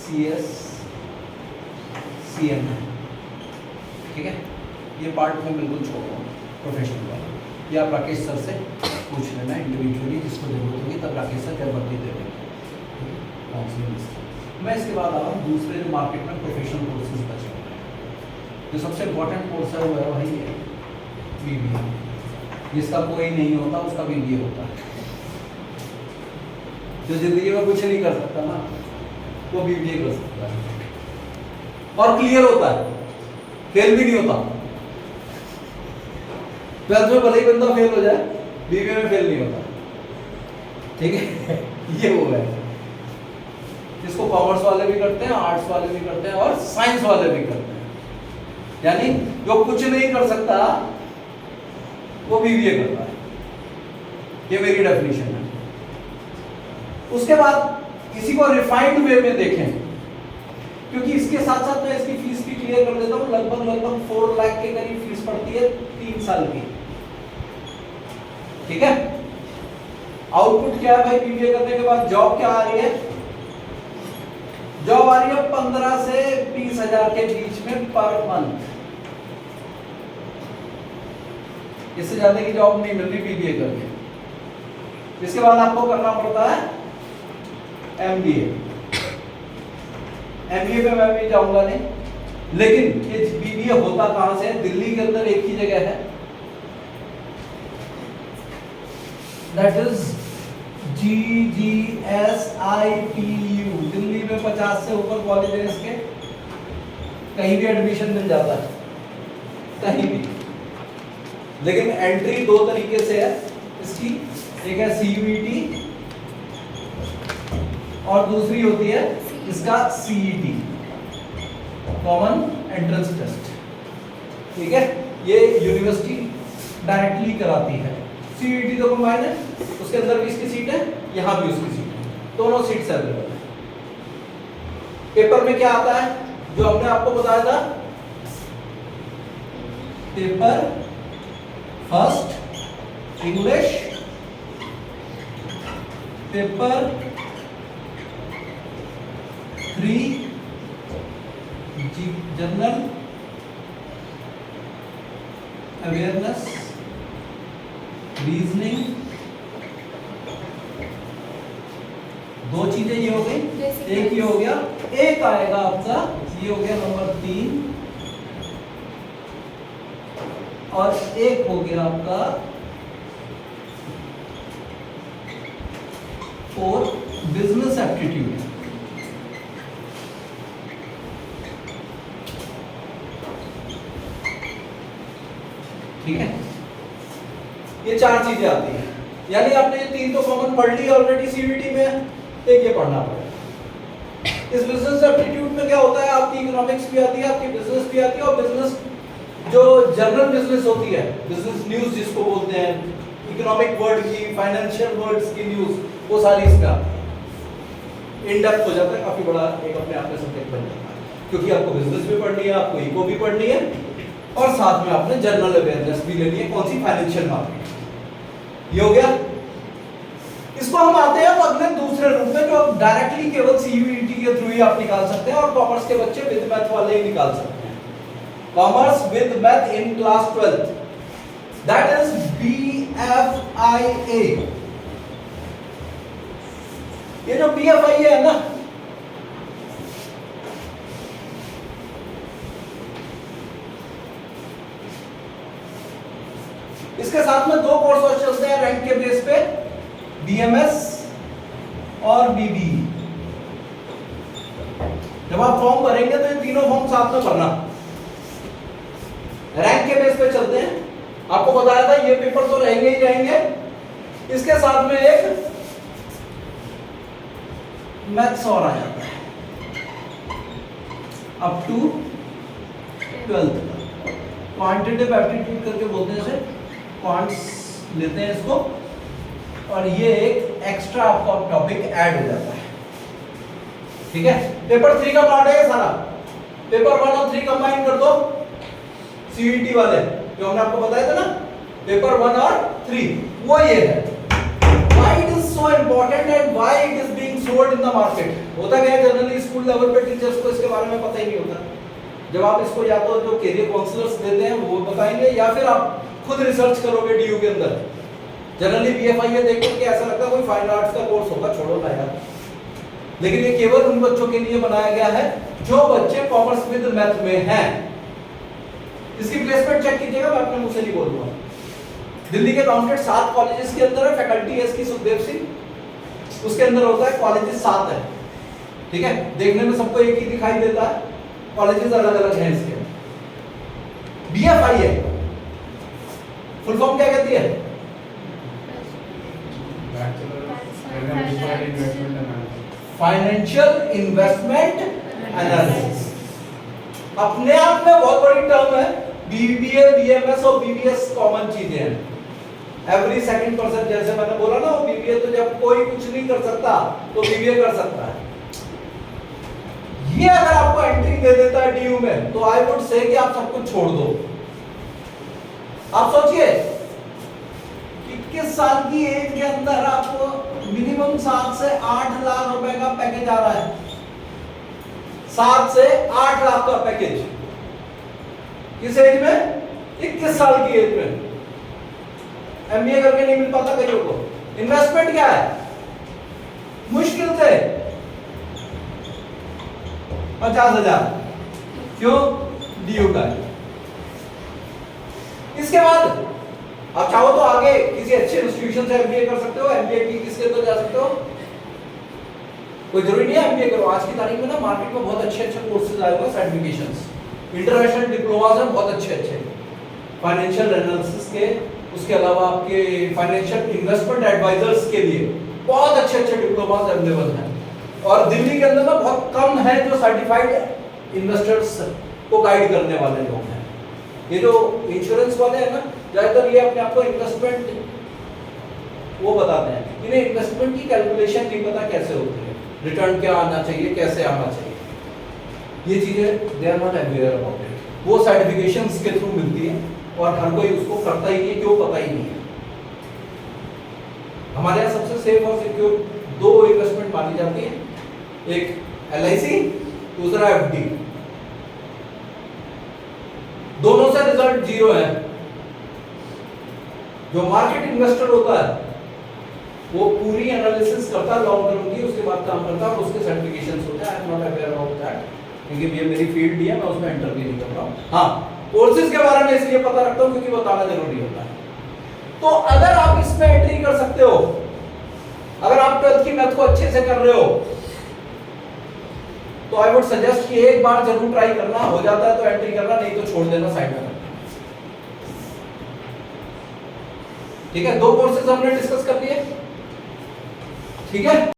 CS CM है, ठीक है। ये पार्ट में बिल्कुल छोड़ो प्रोफेशनल वाला, ये आप राकेश सर से पूछ लेना इंडिविजुअली, जिसको जरूरत होगी तब राकेश सर क्या भर्ती दे देंगे। मैं इसके बाद आ रहा हूँ दूसरे जो मार्केट में प्रोफेशनल कोर्सेज बचे हुए हैं। जो सबसे इम्पोर्टेंट कोर्स है वो है वही है BBA, जिसका कोई नहीं होता उसका BBA होता है। जो जिंदगी में कुछ नहीं कर सकता ना वो BBA कर सकता है, और क्लियर होता है, फेल भी नहीं होता। 12th में भले ही बंदा फेल हो जाए, BBA में फेल नहीं होता, ठीक है। ये वो है जिसको कॉमर्स वाले भी करते हैं, आर्ट्स वाले भी करते हैं और साइंस वाले भी करते हैं। यानी जो कुछ नहीं कर सकता वो BBA करता है, ये मेरी डेफिनेशन है। उसके बाद इसी को रिफाइंड वे में देखें, क्योंकि इसके साथ साथ मैं इसकी फीस भी क्लियर कर देता हूँ। लगभग 4 लाख के करीब फीस पड़ती है 3 साल की, ठीक है। आउटपुट क्या है भाई BBA करने के बाद? जॉब क्या आ रही है? जॉब आ रही है 15 से 20 हजार के बीच में पर मंथ। इससे ज्यादा की जॉब नहीं मिल रही BBA करके। इसके बाद आपको करना पड़ता है MBA। MBA पे मैं भी जाऊंगा नहीं, लेकिन ये BBA होता कहां से है? दिल्ली के अंदर एक ही जगह है, दैट इज GGSIPU। दिल्ली में 50 से ऊपर कॉलेज है इसके, कहीं भी एडमिशन मिल जाता है, कहीं भी। लेकिन एंट्री 2 तरीके से है इसकी, एक है CUET और दूसरी होती है इसका CET, कॉमन एंट्रेंस टेस्ट, ठीक है। ये यूनिवर्सिटी डायरेक्टली कराती है। CET तो कंबाइन है, उसके अंदर भी इसकी सीट है, यहां भी उसकी सीट है, दोनों सीट्स अवेलेबल है। पेपर में क्या आता है जो हमने आपको बताया था? Paper first English, paper 3 general awareness, reasoning. 2 चीजें ये हो गई, एक ये हो गया, एक आएगा आपका, ये हो गया नंबर 3, और एक हो गया आपका 4 बिजनेस एप्टीट्यूड। ठीक है, ये 4 चीजें आती हैं। यानी आपने ये 3 तो कॉमन पढ़ ली ऑलरेडी CVT में, एक ये पढ़ना पड़ेगा। इस बिजनेस एप्टीट्यूड में क्या होता है? आपकी इकोनॉमिक्स भी आती है, आपकी बिजनेस भी आती है, और बिजनेस जो जनरल बिजनेस होती है, बिजनेस न्यूज़ जिसको बोलते हैं, इकोनॉमिक वर्ड की, फाइनेंशियल वर्ड्स की न्यूज़, वो सारी इसका इन डेप्थ हो जाता है, काफी बड़ा एक अपने आप में सब्जेक्ट बन जाता है। क्योंकि आपको बिजनेस भी पढ़नी है, आपको इको भी पढ़नी है, और साथ में आपने जनरल अवेयरनेस भी लेनी है। कौन सी? Financial market. ये हो गया। इसको हम आते हैं अगले दूसरे रूप में, जो डायरेक्टली केवल CUET के थ्रू ही आप निकाल सकते हैं, और कॉमर्स के बच्चे विद मैथ वाले ही निकाल सकते हैं। Commerce with math in class 12th, that is BFIA। ये जो BFIA है ना, इसके साथ में 2 कोर्स और चलते हैं रैंक के बेस पे, BMS और BBE। जब आप फॉर्म भरेंगे तो ये तीनों फॉर्म साथ में भरना, रैंक के बेस पे चलते हैं। आपको बताया था ये पेपर तो रहेंगे ही रहेंगे, इसके साथ में एक मैथ्स और आ जाता है up to 12th। Quantitative aptitude करके बोलते हैं इसे, क्वांट्स लेते हैं इसको, और ये एक एक्स्ट्रा आपका टॉपिक ऐड हो जाता है। ठीक है, पेपर 3 का पार्ट है ये सारा। पेपर 1 और 3 कंबाइन कर दो, CET वाले जो हमने आपको बताया था ना, पेपर 1 और 3 वो ये है। Why it is so important and why it is being sold in the market. होता क्या है, जनरली स्कूल लेवल पे टीचर्स को इसके बारे में पता ही नहीं होता। जब आप इसको या तो जो कैरियर काउंसलर्स देते हैं वो बताएंगे, या फिर आप खुद रिसर्च करोगे डीयू के अंदर। जनरली बीएफआई देख के ऐसा लगता है कोई फाइन आर्ट्स का कोर्स होगा, छोड़ो ना यार। लेकिन ये केवल उन बच्चों के लिए बनाया गया है जो बच्चे कॉमर्स विद मैथ में हैं। इसकी प्लेसमेंट चेक कीजिएगा, मैं अपने मुंह से नहीं बोलूंगा। दिल्ली के काउंटेड 7 कॉलेजेस के अंदर है, फैकल्टी है इसकी सुखदेव सिंह, उसके अंदर होता है, कॉलेजेस 7 है। ठीक है, देखने में सबको एक ही दिखाई देता है, कॉलेजेस अलग अलग हैं इसके। बीएफआई है, फुल फॉर्म क्या कहती है? Financial investment analysis. अपने आप में बहुत बड़ी टर्म है। बीबीए, बीएमएस और बीबीएस कॉमन चीजें हैं। एवरी सेकंड पर्सन, जैसे मैंने बोला ना, वो बीबीए तो जब कोई कुछ नहीं कर सकता तो बीबीए कर सकता है। ये अगर आपको एंट्री दे देता है डीयू में, तो आई वुड से कि आप सब कुछ छोड़ दो। आप सोचिए 21 साल की एज के अंदर आपको मिनिमम 7 से 8 लाख रुपए का पैकेज आ रहा है। 7 से 8 लाख का पैकेज किस एज में? 21 साल की एज में। एमबीए करके नहीं मिल पाता कईयों को। इन्वेस्टमेंट क्या है? मुश्किल से 50,000। क्यों? डीयू का है। इसके बाद आप चाहो तो आगे किसी अच्छे इंस्टीट्यूशन से एमबीए कर सकते हो। एमबीए की किसके अंदर जा सकते हो? कोई जरूरी नहीं है एमबीए करो। आज की तारीख में ना मार्केट में बहुत अच्छे अच्छे कोर्सेज आए हुए हैं, सर्टिफिकेशंस, इंटरनेशनल डिप्लोमास हैं बहुत अच्छे अच्छे, फाइनेंशियल एनालिसिस के, उसके अलावा आपके फाइनेंशियल इन्वेस्टमेंट एडवाइजर्स के लिए बहुत अच्छे अच्छे डिप्लोमास अवेलेबल हैं। और दिल्ली के अंदर ना बहुत कम है जो सर्टिफाइड इन्वेस्टर्स को गाइड करने वाले लोग हैं। ये जो इंश्योरेंस वाले हैं ना, ज्यादातर ये अपने आप को इन्वेस्टमेंट वो बताते हैं, इन्हें इन्वेस्टमेंट की कैलकुलेशन नहीं पता कैसे होती है, रिटर्न क्या आना चाहिए, कैसे आना चाहिए, ये चीजें they are not aware about it. वो सर्टिफिकेशंस के थ्रू मिलती है और हर कोई उसको करता ही नहीं है, क्यों पता ही नहीं है। हमारे यहाँ सबसे सेफ और सिक्योर 2 इन्वेस्टमेंट मानी जाती है, एक एलआईसी, दूसरा एफडी। दोनों से रिजल्ट 0 है। जो मार्केट इन्वेस्टर होता है वो पूरी एनालिसिस करता है लॉन्ग टर्म की, उसके बाद काम करता है और उसके सर्टिफिकेशंस होते हैं। I am not aware about that, क्योंकि ये मेरी फील्ड नहीं है, मैं उसमें एंटर भी नहीं कर रहा हूं। हाँ, कोर्सेज के बारे में इसलिए पता रखता हूं क्योंकि बताना जरूरी होता है। तो अगर आप इसमें एंट्री कर सकते हो, अगर आप 12th की मैथ को अच्छे से कर रहे हो, तो आई वुड सजेस्ट कि एक बार जरूर ट्राई करना। हो जाता है तो एंट्री करना, नहीं तो छोड़ देना, साइड में। ठीक है, 2 कोर्सेज हमने डिस्कस कर लिए। ठीक है।